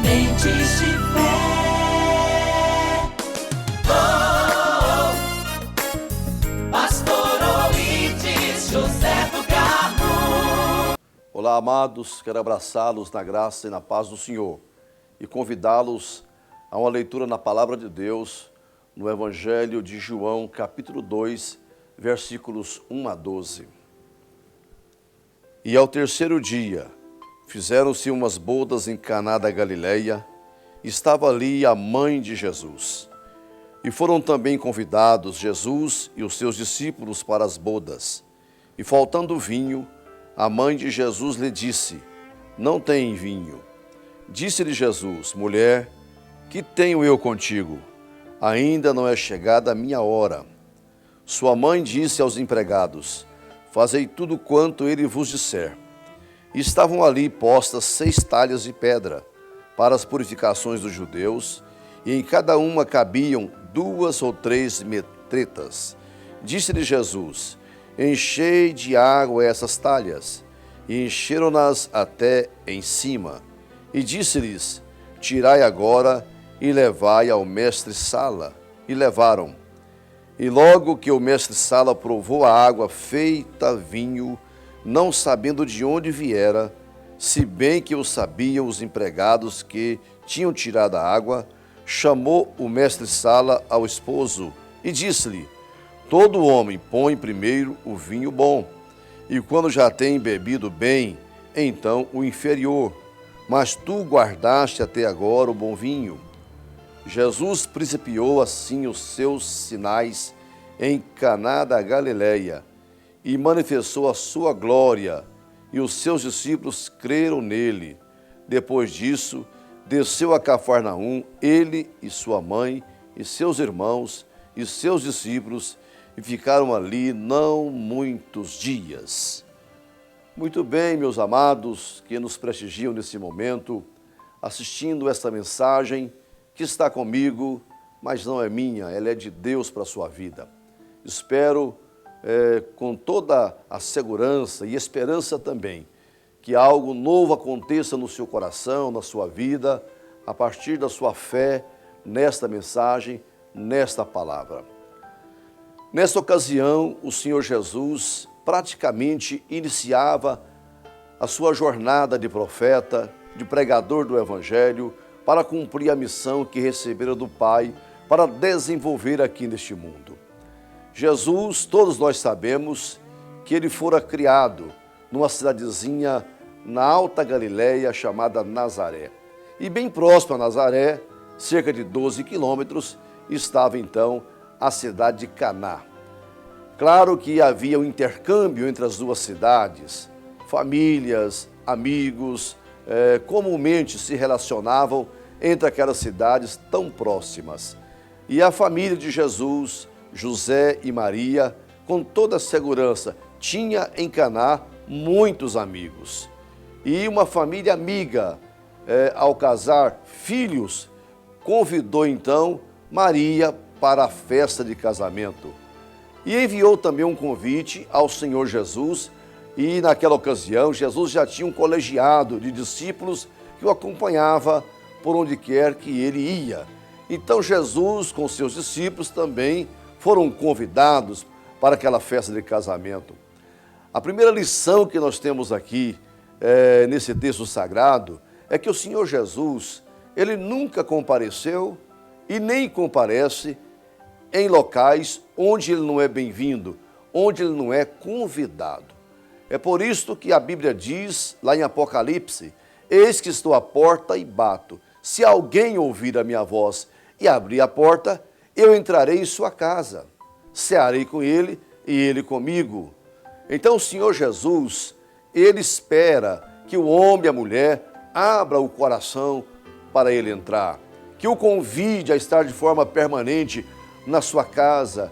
Sementes de fé. Oh, Pastor Oídes José do Carmo. Olá, amados, quero abraçá-los na graça e na paz do Senhor e convidá-los a uma leitura na Palavra de Deus no Evangelho de João, capítulo 2, versículos 1 a 12. E ao terceiro dia, fizeram-se umas bodas em Caná da Galileia, estava ali a mãe de Jesus. E foram também convidados Jesus e os seus discípulos para as bodas. E faltando vinho, a mãe de Jesus lhe disse: não tem vinho. Disse-lhe Jesus: mulher, que tenho eu contigo? Ainda não é chegada a minha hora. Sua mãe disse aos empregados: fazei tudo quanto ele vos disser. E estavam ali postas 6 talhas de pedra para as purificações dos judeus, e em cada uma cabiam 2 ou 3 metretas. Disse-lhe Jesus: enchei de água essas talhas. E encheram-nas até em cima. E disse-lhes: tirai agora e levai ao mestre-sala. E levaram. E logo que o mestre-sala provou a água feita vinho, não sabendo de onde viera, se bem que o sabiam os empregados que tinham tirado a água, chamou o mestre-sala ao esposo e disse-lhe: todo homem põe primeiro o vinho bom, e quando já tem bebido bem, então o inferior, mas tu guardaste até agora o bom vinho. Jesus principiou assim os seus sinais em Caná da Galileia e manifestou a sua glória, e os seus discípulos creram nele. Depois disso, desceu a Cafarnaum, ele e sua mãe, e seus irmãos, e seus discípulos, e ficaram ali não muitos dias. Muito bem, meus amados, que nos prestigiam nesse momento, assistindo esta mensagem, que está comigo, mas não é minha, ela é de Deus para a sua vida. Espero, com toda a segurança e esperança também, que algo novo aconteça no seu coração, na sua vida, a partir da sua fé nesta mensagem, nesta palavra. Nesta ocasião, o Senhor Jesus praticamente iniciava a sua jornada de profeta, de pregador do Evangelho, para cumprir a missão que recebera do Pai, para desenvolver aqui neste mundo. Jesus, todos nós sabemos que ele fora criado numa cidadezinha na Alta Galileia chamada Nazaré. E bem próximo a Nazaré, cerca de 12 quilômetros, estava então a cidade de Caná. Claro que havia um intercâmbio entre as duas cidades, famílias, amigos, comumente se relacionavam entre aquelas cidades tão próximas. E a família de Jesus, José e Maria, com toda segurança, tinha em Caná muitos amigos. E uma família amiga, ao casar filhos, convidou então Maria para a festa de casamento. E enviou também um convite ao Senhor Jesus, e naquela ocasião Jesus já tinha um colegiado de discípulos que o acompanhava por onde quer que ele ia. Então Jesus com seus discípulos também foram convidados para aquela festa de casamento. A primeira lição que nós temos aqui nesse texto sagrado é que o Senhor Jesus, ele nunca compareceu e nem comparece em locais onde ele não é bem-vindo, onde ele não é convidado. É por isso que a Bíblia diz, lá em Apocalipse: eis que estou à porta e bato. Se alguém ouvir a minha voz e abrir a porta, eu entrarei em sua casa, cearei com ele e ele comigo. Então o Senhor Jesus, ele espera que o homem e a mulher abra o coração para ele entrar, que o convide a estar de forma permanente na sua casa,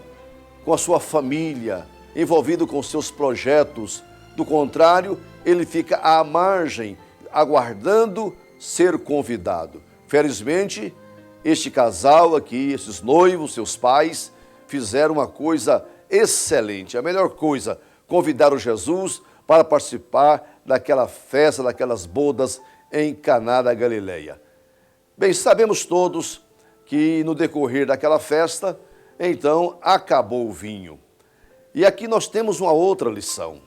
com a sua família, envolvido com seus projetos. Do contrário, ele fica à margem, aguardando ser convidado. Felizmente, este casal aqui, esses noivos, seus pais, fizeram uma coisa excelente. A melhor coisa, convidaram Jesus para participar daquela festa, daquelas bodas em Caná da Galileia. Bem, sabemos todos que no decorrer daquela festa, então acabou o vinho. E aqui nós temos uma outra lição.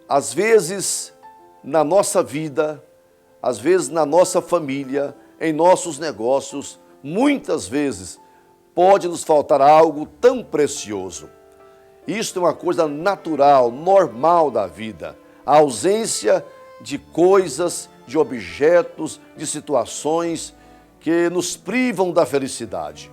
Às vezes, na nossa vida, às vezes na nossa família, em nossos negócios, muitas vezes pode nos faltar algo tão precioso. Isto é uma coisa natural, normal da vida. A ausência de coisas, de objetos, de situações que nos privam da felicidade.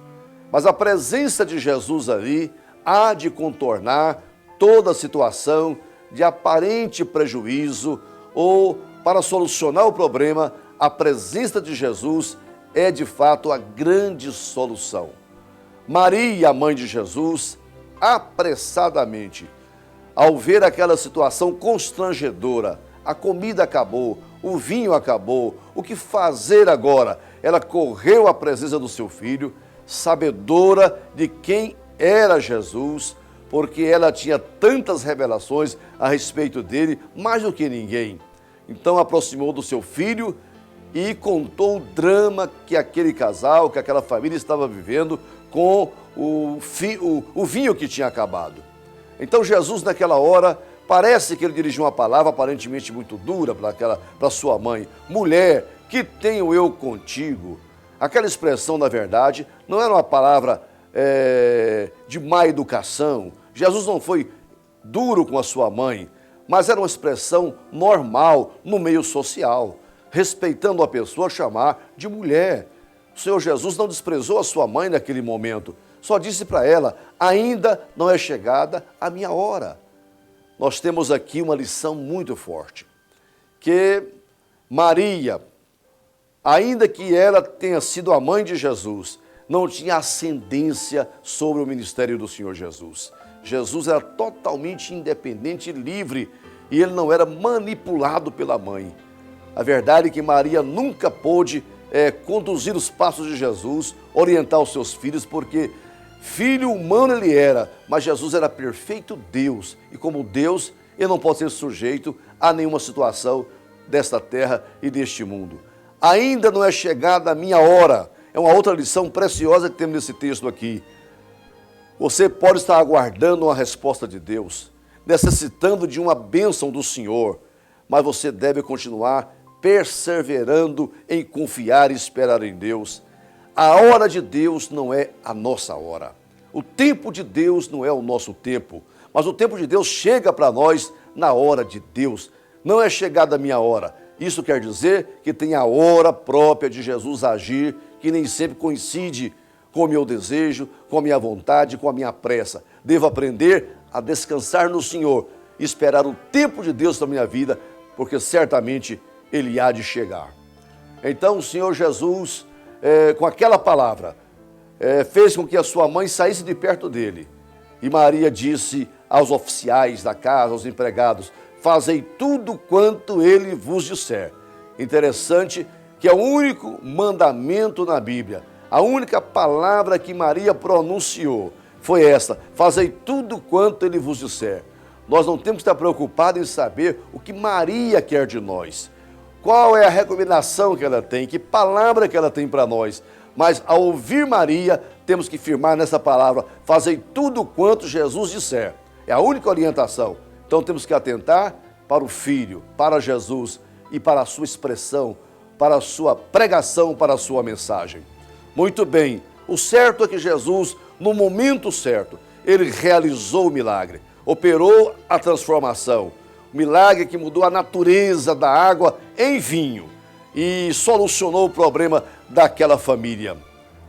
Mas a presença de Jesus ali há de contornar toda a situação de aparente prejuízo ou, para solucionar o problema, a presença de Jesus é de fato a grande solução. Maria, a mãe de Jesus, apressadamente, ao ver aquela situação constrangedora, a comida acabou, o vinho acabou, o que fazer agora? Ela correu à presença do seu filho, sabedora de quem era Jesus, porque ela tinha tantas revelações a respeito dele, mais do que ninguém. Então aproximou do seu filho e contou o drama que aquele casal, que aquela família estava vivendo com o vinho que tinha acabado. Então Jesus, naquela hora, parece que ele dirigiu uma palavra aparentemente muito dura para sua mãe. Mulher, que tenho eu contigo? Aquela expressão, na verdade, não era uma palavra de má educação. Jesus não foi duro com a sua mãe, mas era uma expressão normal no meio social, respeitando a pessoa, chamar de mulher. O Senhor Jesus não desprezou a sua mãe naquele momento, só disse para ela, ainda não é chegada a minha hora. Nós temos aqui uma lição muito forte, que Maria, ainda que ela tenha sido a mãe de Jesus, não tinha ascendência sobre o ministério do Senhor Jesus. Jesus era totalmente independente e livre, e ele não era manipulado pela mãe. A verdade é que Maria nunca pôde conduzir os passos de Jesus, orientar os seus filhos, porque filho humano ele era, mas Jesus era perfeito Deus, e como Deus, ele não pode ser sujeito a nenhuma situação desta terra e deste mundo. Ainda não é chegada a minha hora. É uma outra lição preciosa que temos nesse texto aqui. Você pode estar aguardando uma resposta de Deus, necessitando de uma bênção do Senhor, mas você deve continuar perseverando em confiar e esperar em Deus. A hora de Deus não é a nossa hora. O tempo de Deus não é o nosso tempo, mas o tempo de Deus chega para nós na hora de Deus. Não é chegada a minha hora. Isso quer dizer que tem a hora própria de Jesus agir, que nem sempre coincide com o meu desejo, com a minha vontade, com a minha pressa. Devo aprender a descansar no Senhor, esperar o tempo de Deus na minha vida, porque certamente Ele há de chegar. Então o Senhor Jesus, com aquela palavra, fez com que a sua mãe saísse de perto dele. E Maria disse aos oficiais da casa, aos empregados, fazei tudo quanto ele vos disser. Interessante que é o único mandamento na Bíblia, a única palavra que Maria pronunciou foi essa, fazei tudo quanto ele vos disser. Nós não temos que estar preocupados em saber o que Maria quer de nós, qual é a recomendação que ela tem, que palavra que ela tem para nós. Mas ao ouvir Maria, temos que firmar nessa palavra, fazei tudo quanto Jesus disser. É a única orientação. Então temos que atentar para o Filho, para Jesus e para a sua expressão, para a sua pregação, para a sua mensagem. Muito bem, o certo é que Jesus, no momento certo, ele realizou o milagre, operou a transformação, o milagre que mudou a natureza da água em vinho e solucionou o problema daquela família.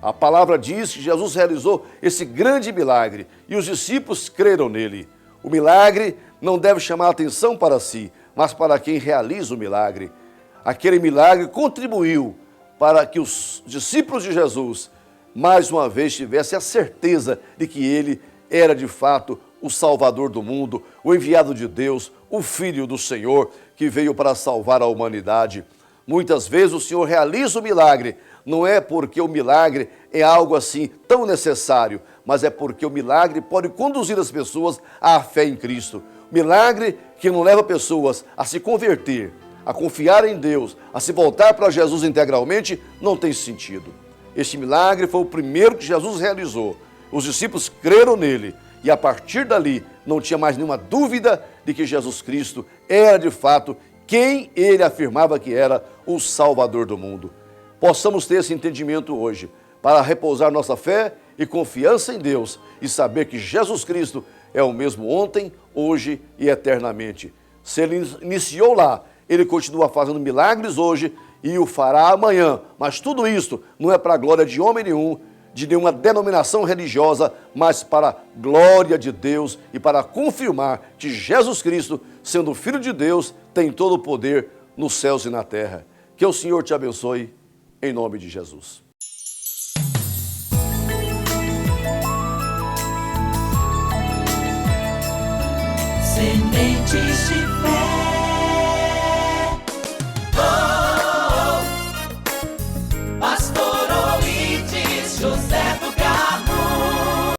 A palavra diz que Jesus realizou esse grande milagre e os discípulos creram nele. O milagre não deve chamar a atenção para si, mas para quem realiza o milagre. Aquele milagre contribuiu para que os discípulos de Jesus, mais uma vez, tivessem a certeza de que ele era de fato o Salvador do mundo, o enviado de Deus, o Filho do Senhor, que veio para salvar a humanidade. Muitas vezes o Senhor realiza o milagre, não é porque o milagre é algo assim tão necessário, mas é porque o milagre pode conduzir as pessoas à fé em Cristo. Milagre que não leva pessoas a se converter, a confiar em Deus, a se voltar para Jesus integralmente, não tem sentido. Este milagre foi o primeiro que Jesus realizou. Os discípulos creram nele e a partir dali não tinha mais nenhuma dúvida de que Jesus Cristo era de fato quem ele afirmava que era, o Salvador do mundo. Possamos ter esse entendimento hoje para repousar nossa fé e confiança em Deus e saber que Jesus Cristo é o mesmo ontem, hoje e eternamente. Se ele iniciou lá, ele continua fazendo milagres hoje e o fará amanhã. Mas tudo isso não é para a glória de homem nenhum, de nenhuma denominação religiosa, mas para a glória de Deus e para confirmar que Jesus Cristo, sendo Filho de Deus, tem todo o poder nos céus e na terra. Que o Senhor te abençoe, em nome de Jesus. Sementes de